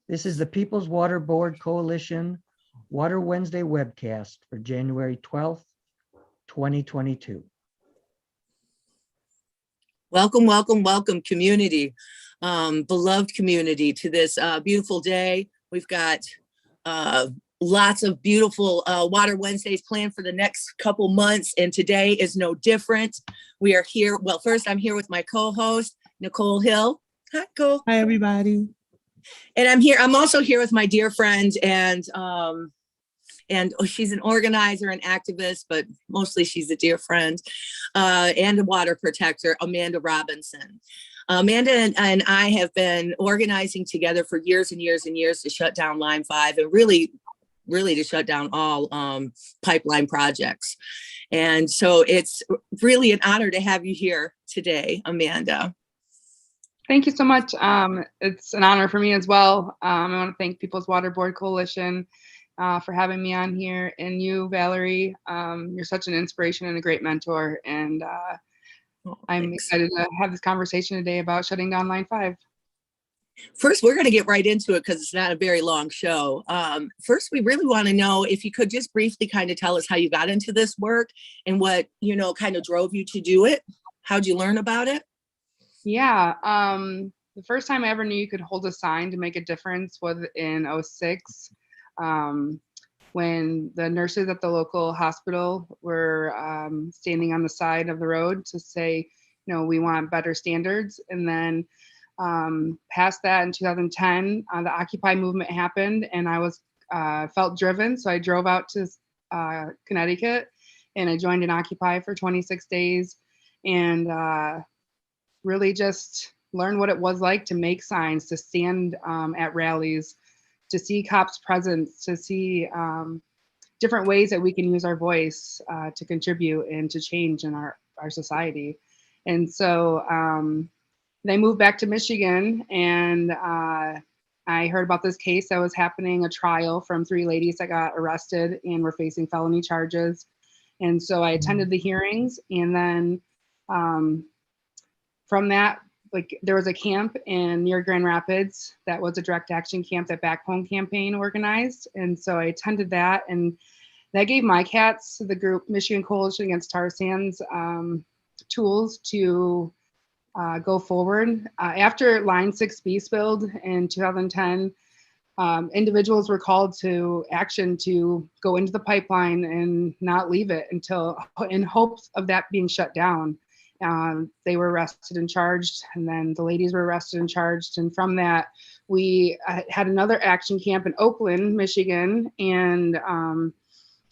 This is the People's Water Board Coalition Water Wednesday webcast for January 12th, 2022. Welcome, welcome, welcome, community, beloved community, to this beautiful day. We've got lots of beautiful Water Wednesdays planned for the next couple months, and today is no different. We are here. Well, first, I'm here with my co-host, Nicole Hill. Hi, Nicole. Hi, everybody. And I'm also here with my dear friend, and she's an organizer and activist, but mostly she's a dear friend and a water protector, Amanda Robinson. Amanda and I have been organizing together for years and years and years to shut down Line 5 and really to shut down all pipeline projects. And so it's really an honor to have you here today, Amanda. Thank you so much. It's an honor for me as well. I want to thank People's Water Board Coalition for having me on here, and you, Valerie. You're such an inspiration and a great mentor, and I'm excited to have this conversation today about shutting down Line 5. First, we're going to get right into it because it's not a very long show. First, we really want to know if you could just briefly kind of tell us how you got into this work and what, kind of drove you to do it. How'd you learn about it? Yeah. The first time I ever knew you could hold a sign to make a difference was in 2006. When the nurses at the local hospital were standing on the side of the road to say, we want better standards. And then past that in 2010, the Occupy movement happened, and I was felt driven. So I drove out to Connecticut, and I joined an Occupy for 26 days and really just learned what it was like to make signs, to stand at rallies, to see cops' presence, to see different ways that we can use our voice to contribute and to change in our society. And so I moved back to Michigan, and I heard about this case that was happening, a trial from 3 ladies that got arrested and were facing felony charges. And so I attended the hearings, and then from that, there was a camp near Grand Rapids that was a direct action camp that Backbone Campaign organized. And so I attended that, and that gave my cats, the group Michigan Coalition Against Tar Sands, tools to go forward. After Line 6B spilled in 2010, individuals were called to action to go into the pipeline and not leave it in hopes of that being shut down. They were arrested and charged, and then the ladies were arrested and charged. And from that, we had another action camp in Oakland, Michigan, and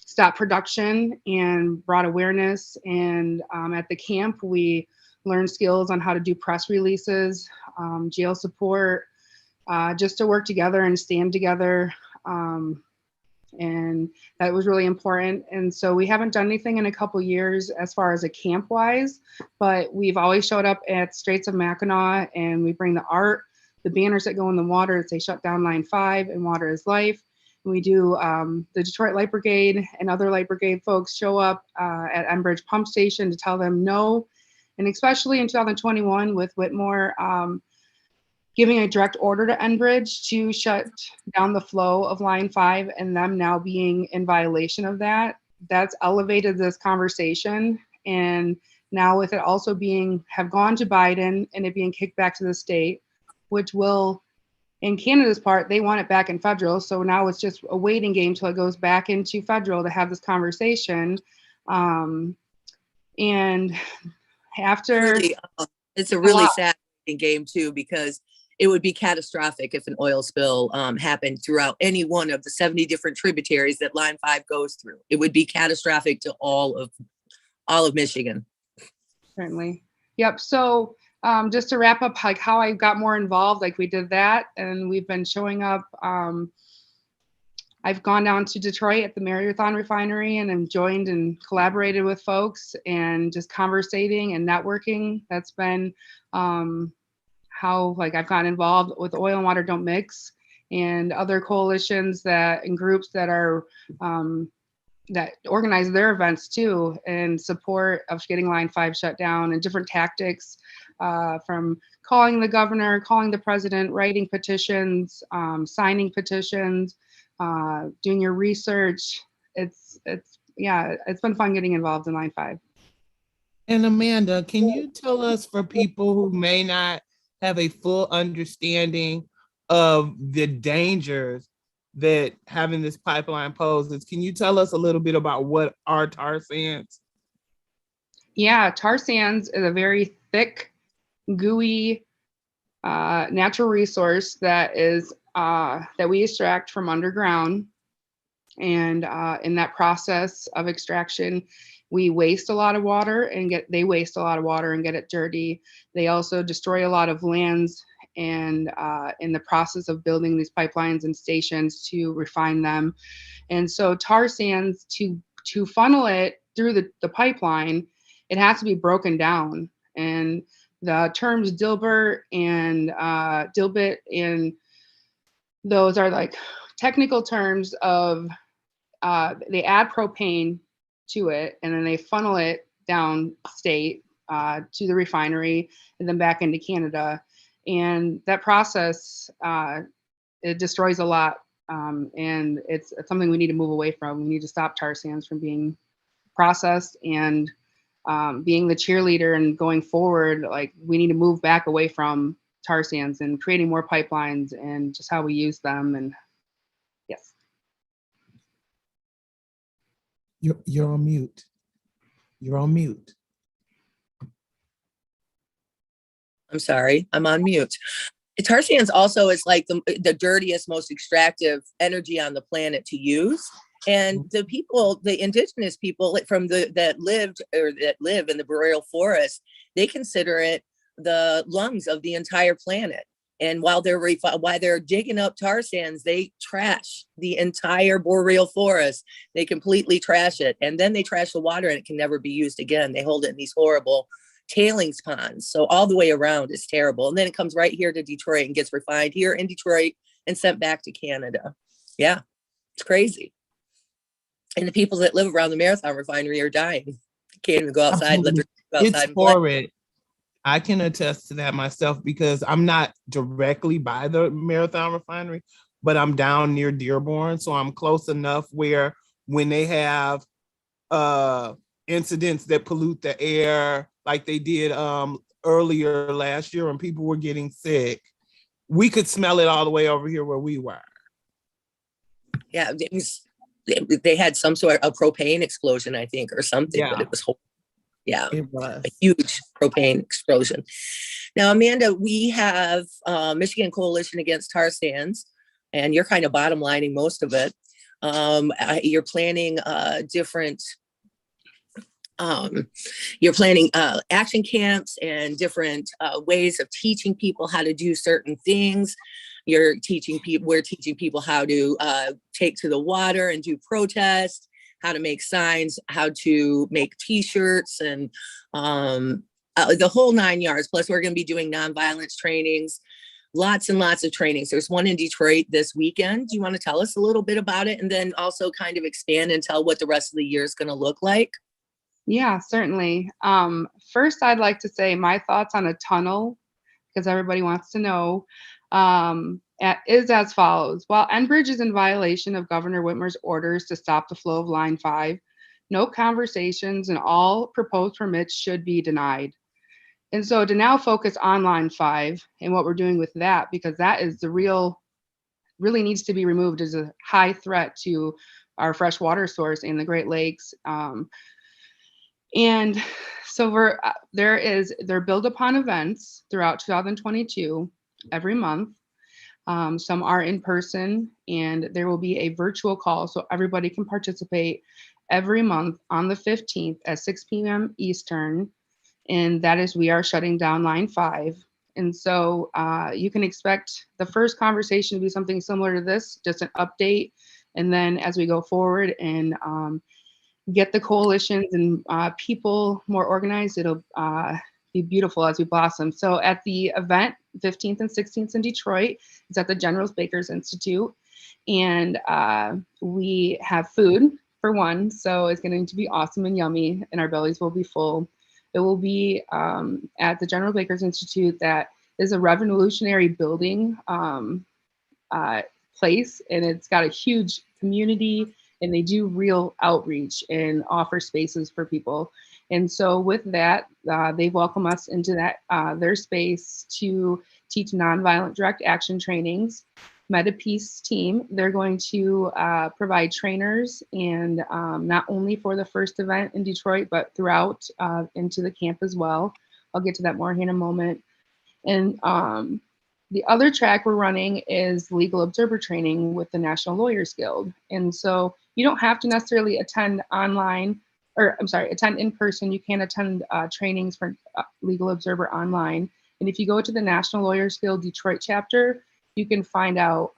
stopped production and brought awareness. And at the camp, we learned skills on how to do press releases, jail support, just to work together and stand together. And that was really important. And so we haven't done anything in a couple years as far as a camp wise, but we've always showed up at Straits of Mackinac, and we bring the art, the banners that go in the water that say shut down Line 5 and water is life. And we do the Detroit Light Brigade and other Light Brigade folks show up at Enbridge Pump Station to tell them no. And especially in 2021 with Whitmore, giving a direct order to Enbridge to shut down the flow of Line 5 and them now being in violation of that, that's elevated this conversation. And now with it also have gone to Biden and it being kicked back to the state, which will, in Canada's part, they want it back in federal. So now it's just a waiting game till it goes back into federal to have this conversation. And after... It's a really sad game too, because it would be catastrophic if an oil spill happened throughout any one of the 70 different tributaries that Line 5 goes through. It would be catastrophic to all of Michigan. Certainly. Yep. So just to wrap up, how I got more involved, we did that, and we've been showing up. I've gone down to Detroit at the Marathon Refinery and have joined and collaborated with folks and just conversating and networking. That's been how I've gotten involved with Oil and Water Don't Mix and other coalitions and groups that are that organize their events too in support of getting Line 5 shut down, and different tactics from calling the governor, calling the president, writing petitions, signing petitions, doing your research. It's been fun getting involved in Line 5. And Amanda, can you tell us, for people who may not have a full understanding of the dangers that having this pipeline poses, can you tell us a little bit about what are tar sands? Yeah, tar sands is a very thick, gooey, natural resource that we extract from underground. And in that process of extraction, we waste a lot of water and they waste a lot of water and get it dirty. They also destroy a lot of lands, and in the process of building these pipelines and stations to refine them. And so tar sands, to funnel it through the pipeline, it has to be broken down. And the terms dilbert and dilbit, and those are like technical terms of they add propane to it, and then they funnel it down state to the refinery and then back into Canada. And that process, it destroys a lot. And it's something we need to move away from. We need to stop tar sands from being processed, and being the cheerleader and going forward, like, we need to move back away from tar sands and creating more pipelines and just how we use them. And yes. You're on mute. You're on mute. I'm sorry, I'm on mute. Tar sands also is like the dirtiest, most extractive energy on the planet to use. And the people, the indigenous people that live in the boreal forest, they consider it the lungs of the entire planet. And while they're digging up tar sands, they trash the entire boreal forest. They completely trash it. And then they trash the water, and it can never be used again. They hold it in these horrible tailings ponds. So all the way around is terrible. And then it comes right here to Detroit and gets refined here in Detroit and sent back to Canada. Yeah, it's crazy. And the people that live around the Marathon refinery are dying. They can't even go outside. Let their go outside. It's horrid. I can attest to that myself, because I'm not directly by the Marathon refinery, but I'm down near Dearborn. So I'm close enough where when they have incidents that pollute the air, like they did earlier last year when people were getting sick, we could smell it all the way over here where we were. Yeah, they had some sort of propane explosion, I think, or something, Yeah. but it was horrible. Yeah, It was a huge propane explosion. Now, Amanda, we have Michigan Coalition Against Tar Sands, and you're kind of bottom lining most of it. You're planning action camps and different ways of teaching people how to do certain things. We're teaching people how to take to the water and do protests, how to make signs, how to make T-shirts, and the whole 9 yards. Plus, we're going to be doing nonviolence trainings, lots and lots of trainings. There's one in Detroit this weekend. Do you want to tell us a little bit about it, and then also kind of expand and tell what the rest of the year is going to look like? Yeah, certainly. First, I'd like to say my thoughts on a tunnel, because everybody wants to know, is as follows. While Enbridge is in violation of Governor Whitmer's orders to stop the flow of Line 5, no conversations and all proposed permits should be denied. And so to now focus on Line 5 and what we're doing with that, because that is really needs to be removed as a high threat to our fresh water source in the Great Lakes. And so they're built upon events throughout 2022 every month. Some are in person, and there will be a virtual call so everybody can participate every month on the 15th at 6 p.m. Eastern. And that is, we are shutting down Line 5. And so you can expect the first conversation to be something similar to this, just an update. And then as we go forward and get the coalitions and people more organized, it'll be beautiful as we blossom. So at the event, 15th and 16th in Detroit, it's at the General Bakers Institute. And we have food for one, so it's going to be awesome and yummy, and our bellies will be full. It will be at the General Bakers Institute that is a revolutionary building place, and it's got a huge community, and they do real outreach and offer spaces for people. And so with that, they welcome us into that their space to teach nonviolent direct action trainings. Meta Peace team, they're going to provide trainers, and not only for the first event in Detroit, but throughout into the camp as well. I'll get to that more here in a moment. And the other track we're running is legal observer training with the National Lawyers Guild. And so you don't have to necessarily attend online, or I'm sorry, attend in person. You can attend trainings for legal observer online. And if you go to the National Lawyers Guild Detroit chapter, you can find out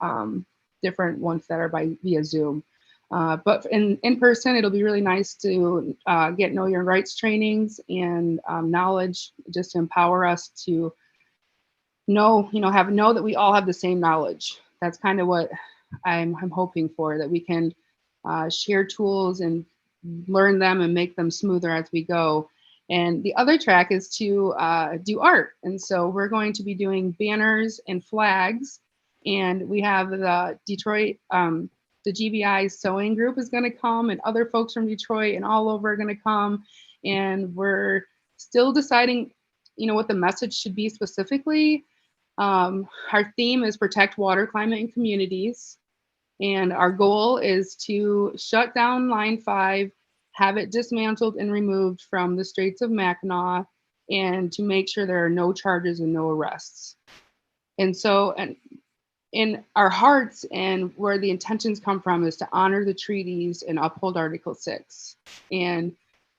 different ones that are via Zoom. But in person, it'll be really nice to get know your rights trainings and knowledge, just to empower us to know that we all have the same knowledge. That's kind of what I'm hoping for, that we can share tools and learn them and make them smoother as we go. And the other track is to do art. And so we're going to be doing banners and flags. And we have the Detroit, the GBI sewing group is going to come, and other folks from Detroit and all over are going to come. And we're still deciding, what the message should be specifically. Our theme is protect water, climate, and communities. And our goal is to shut down Line 5, have it dismantled and removed from the Straits of Mackinac, and to make sure there are no charges and no arrests. And so, and in our hearts and where the intentions come from is to honor the treaties and uphold Article 6. And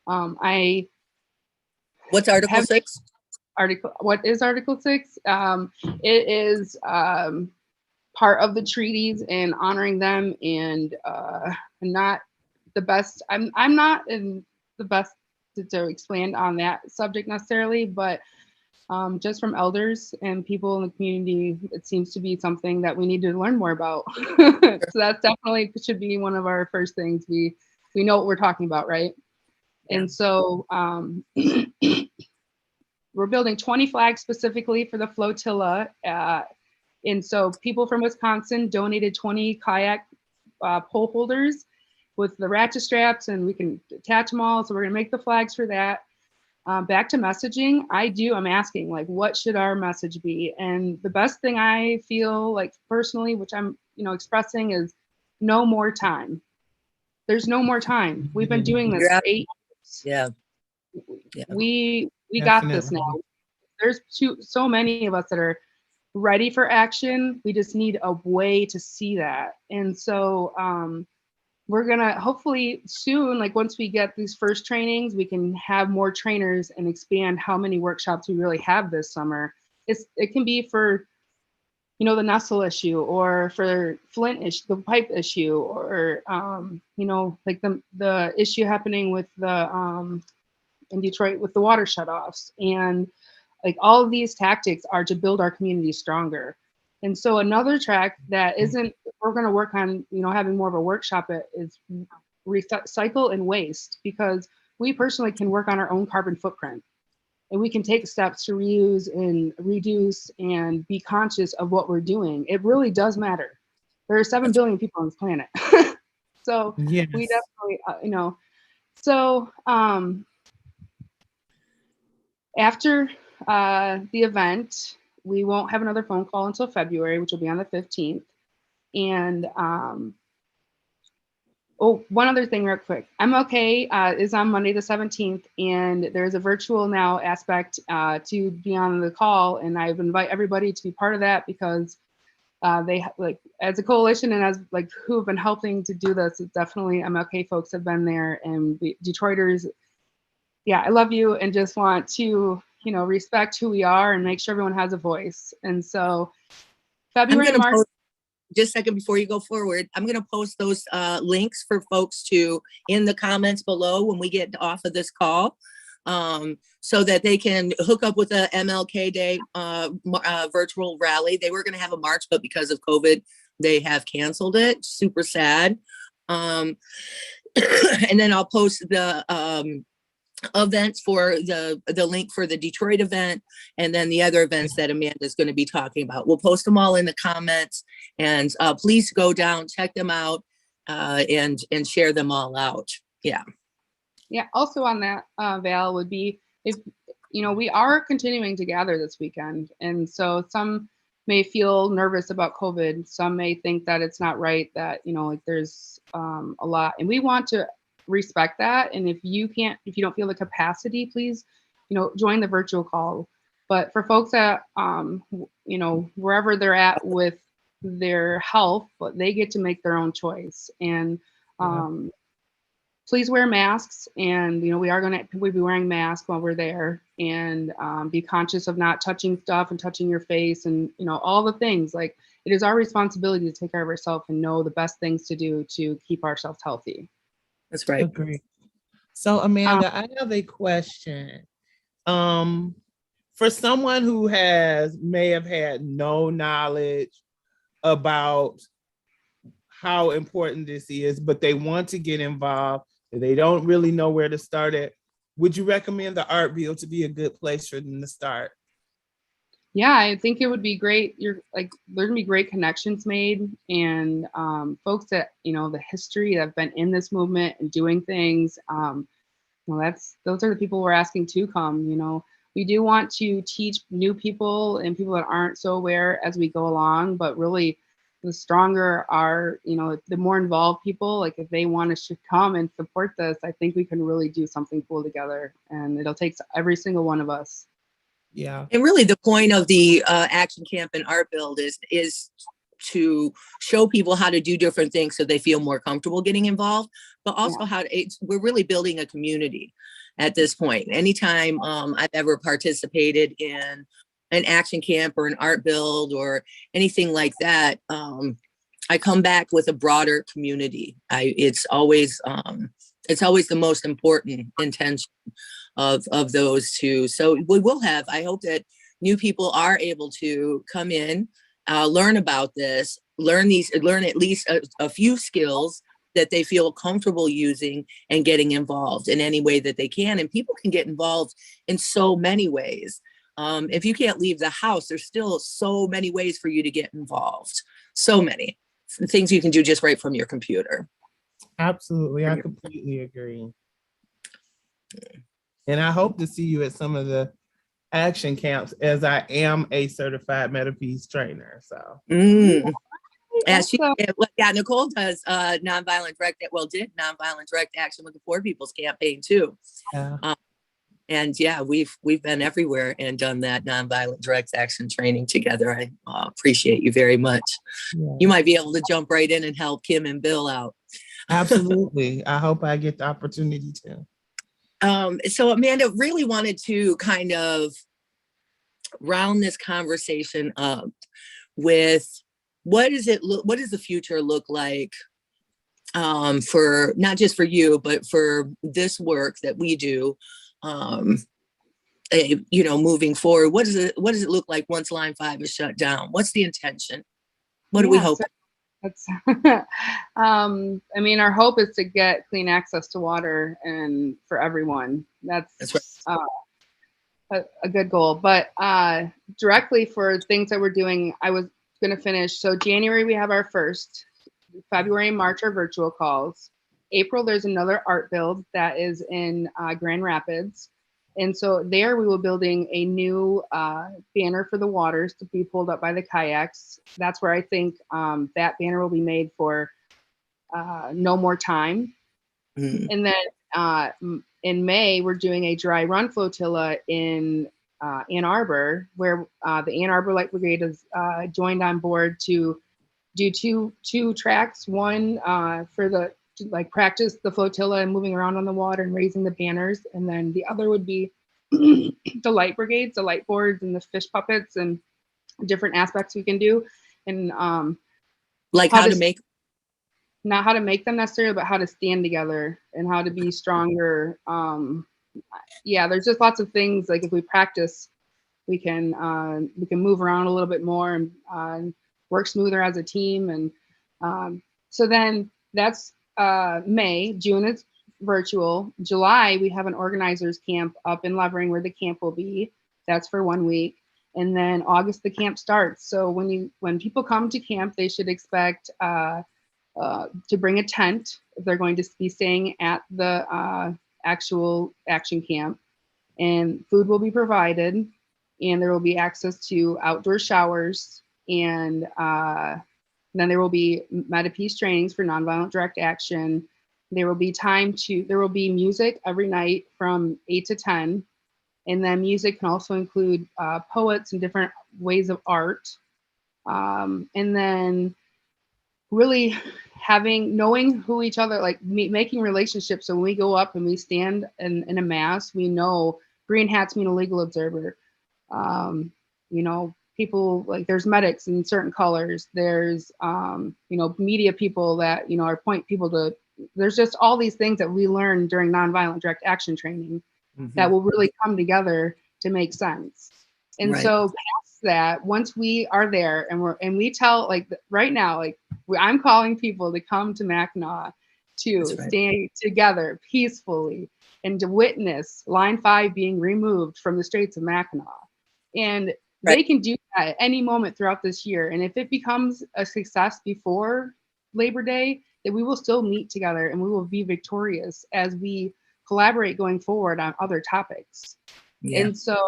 What's Article 6? What is Article 6? It is part of the treaties and honoring them, and not the best. I'm not in the best to expand on that subject necessarily, but just from elders and people in the community, it seems to be something that we need to learn more about. So that's definitely should be one of our first things. We know what we're talking about, right? Yeah. And so we're building 20 flags specifically for the flotilla. And so people from Wisconsin donated 20 kayak pole holders with the ratchet straps, and we can attach them all. So we're gonna make the flags for that. Back to messaging, I'm asking, like, what should our message be? And the best thing I feel like personally, which I'm, expressing, is no more time. There's no more time. We've been doing this for 8 years. Yeah. We got this now. There's so many of us that are ready for action. We just need a way to see that. And so we're gonna hopefully soon, like once we get these first trainings, we can have more trainers and expand how many workshops we really have this summer. It can be for, the Nestle issue, or for Flint issue, the pipe issue, or like the issue happening with the in Detroit with the water shutoffs. And like all of these tactics are to build our community stronger. And so another track that we're going to work on, having more of a workshop is recycle and waste, because we personally can work on our own carbon footprint, and we can take steps to reuse and reduce and be conscious of what we're doing. It really does matter. There are 7 billion people on this planet. So yes. We definitely, so after the event, we won't have another phone call until February, which will be on the 15th. And one other thing real quick. MLK is on Monday the 17th, and there's a virtual now aspect to be on the call, and I invite everybody to be part of that, because they, like, as a coalition and as like who have been helping to do this, it's definitely MLK folks have been there, and Detroiters, yeah, I love you and just want to, respect who we are and make sure everyone has a voice. And so February, March. Just a second before you go forward, I'm going to post those links for folks in the comments below when we get off of this call, so that they can hook up with the MLK Day virtual rally. They were going to have a march, but because of COVID, they have canceled it. Super sad. And then I'll post the events for the link for the Detroit event, and then the other events that Amanda's going to be talking about. We'll post them all in the comments, and please go down, check them out, and share them all out. Yeah. Yeah. Also on that, Val, would be if, we are continuing to gather this weekend. And so some may feel nervous about COVID. Some may think that it's not right, that, like there's a lot, and we want to respect that. And if you don't feel the capacity, please, join the virtual call. But for folks that, wherever they're at with their health, but they get to make their own choice. And please wear masks, and we'll be wearing masks while we're there, and be conscious of not touching stuff and touching your face, and all the things. Like, it is our responsibility to take care of ourselves and know the best things to do to keep ourselves healthy. That's right. Agree. So Amanda, I have a question. For someone who may have had no knowledge about how important this is, but they want to get involved, they don't really know where to start at, would you recommend the Artville to be a good place for them to start? Yeah, I think it would be great. There's gonna be great connections made, and folks that the history that have been in this movement and doing things. Those are the people we're asking to come. We do want to teach new people and people that aren't so aware as we go along, but really, the stronger our, the more involved people, like if they want to come and support this, I think we can really do something cool together, and it'll take every single one of us. Yeah. And really the point of the Action Camp and Art Build is to show people how to do different things so they feel more comfortable getting involved, but also we're really building a community at this point. Anytime I've ever participated in an action camp or an art build or anything like that, I come back with a broader community. It's always the most important intention of those two. So we will have, I hope that new people are able to come in, learn about this, learn at least a few skills that they feel comfortable using and getting involved in any way that they can. And people can get involved in so many ways. If you can't leave the house, there's still so many ways for you to get involved. So many things you can do just right from your computer. Absolutely. I completely agree. And I hope to see you at some of the action camps, as I am a certified Metapeace trainer. So. Nicole does nonviolent direct action with the Poor People's Campaign too. Yeah. And yeah, we've been everywhere and done that nonviolent direct action training together. I appreciate you very much. Yeah. You might be able to jump right in and help Kim and Bill out. Absolutely. I hope I get the opportunity to. So Amanda, really wanted to kind of round this conversation up with what does the future look like for not just for you, but for this work that we do, moving forward. What does it look like once Line 5 is shut down? What's the intention? What do we hope? That's our hope is to get clean access to water and for everyone. That's right. A good goal. But directly for things that we're doing, I was going to finish. So January, we have our first. February and March are virtual calls. April, there's another art build that is in Grand Rapids. And so there we will be building a new banner for the waters to be pulled up by the kayaks. That's where I think that banner will be made for No More Time. Mm. And then in May, we're doing a dry run flotilla in Ann Arbor, where the Ann Arbor Light Brigade has joined on board to do two tracks. One for practice the flotilla and moving around on the water and raising the banners. And then the other would be the light brigades, the light boards and the fish puppets and different aspects we can do. And like how to make, not how to make them necessarily, but how to stand together and how to be stronger. There's just lots of things. Like if we practice, we can move around a little bit more and work smoother as a team. And so then that's May. June is virtual. July, we have an organizers camp up in Levering where the camp will be. That's for 1 week. And then August, the camp starts. So when people come to camp, they should expect to bring a tent if they're going to be staying at the actual action camp. And food will be provided, and there will be access to outdoor showers, and then there will be Meta-Peace trainings for nonviolent direct action. There will be music every night from 8 to 10. And then music can also include poets and different ways of art. And then really knowing who each other, like making relationships. So when we go up and we stand in a mass, we know green hats mean a legal observer. People, like there's medics in certain colors. There's, media people that, are point people to, there's just all these things that we learn during nonviolent direct action training that will really come together to make sense. And so past that, once we are there and we tell, like right now, like I'm calling people to come to Mackinac to stand together peacefully and to witness Line 5 being removed from the streets of Mackinac. And they can do that at any moment throughout this year. And if it becomes a success before Labor Day, that we will still meet together and we will be victorious as we collaborate going forward on other topics. Yeah. And so,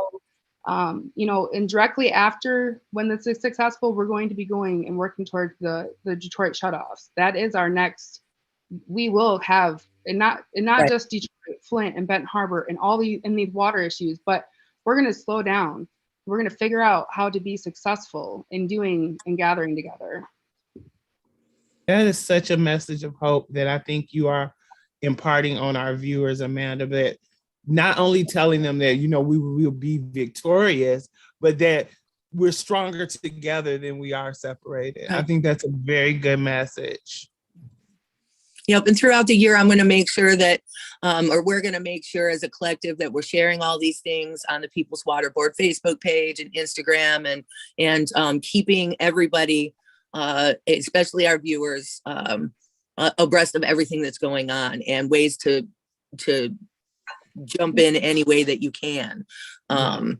and directly after when this is successful, we're going to be going and working towards the Detroit shutoffs. That is our next. We will have, and not just Detroit, Flint, and Benton Harbor, and all these water issues, but we're going to slow down. We're going to figure out how to be successful in doing and gathering together. That is such a message of hope that I think you are imparting on our viewers, Amanda, but not only telling them that, we will be victorious, but that we're stronger together than we are separated. I think that's a very good message. Yep. And throughout the year, I'm going to make sure that, we're going to make sure as a collective that we're sharing all these things on the People's Water Board Facebook page and Instagram and keeping everybody, especially our viewers, abreast of everything that's going on and ways to jump in any way that you can. I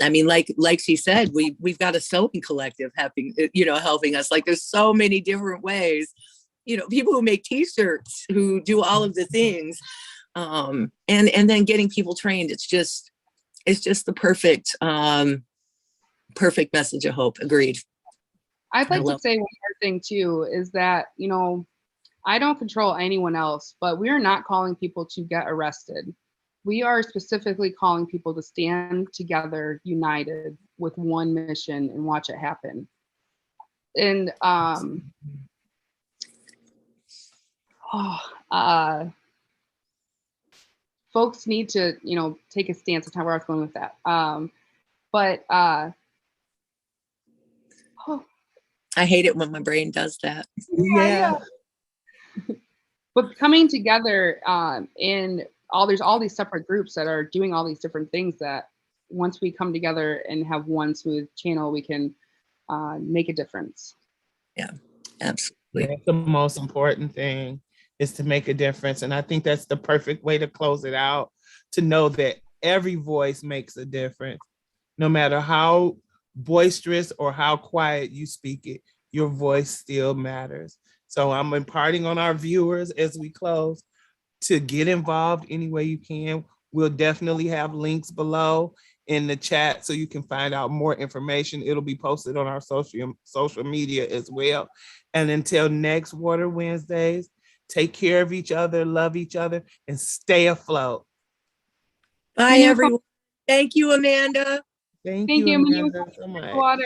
mean, like she said, we've got a sewing collective helping us. Like there's so many different ways. People who make t-shirts, who do all of the things, and then getting people trained. It's just the perfect message of hope. Agreed. I'd like to say one more thing too, is that, I don't control anyone else, but we are not calling people to get arrested. We are specifically calling people to stand together, united with one mission and watch it happen. And, folks need to, take a stance. That's not where I was going with that. I hate it when my brain does that. Yeah. But coming together there's all these separate groups that are doing all these different things that once we come together and have one smooth channel, we can make a difference. Yeah, absolutely. That's the most important thing, is to make a difference. And I think that's the perfect way to close it out, to know that every voice makes a difference. No matter how boisterous or how quiet you speak it, your voice still matters. So I'm imparting on our viewers as we close to get involved any way you can. We'll definitely have links below in the chat so you can find out more information. It'll be posted on our social media as well. And until next Water Wednesdays, take care of each other, love each other, and stay afloat. Bye, everyone. Thank you, Amanda. Thank you, Amanda, so much. Water.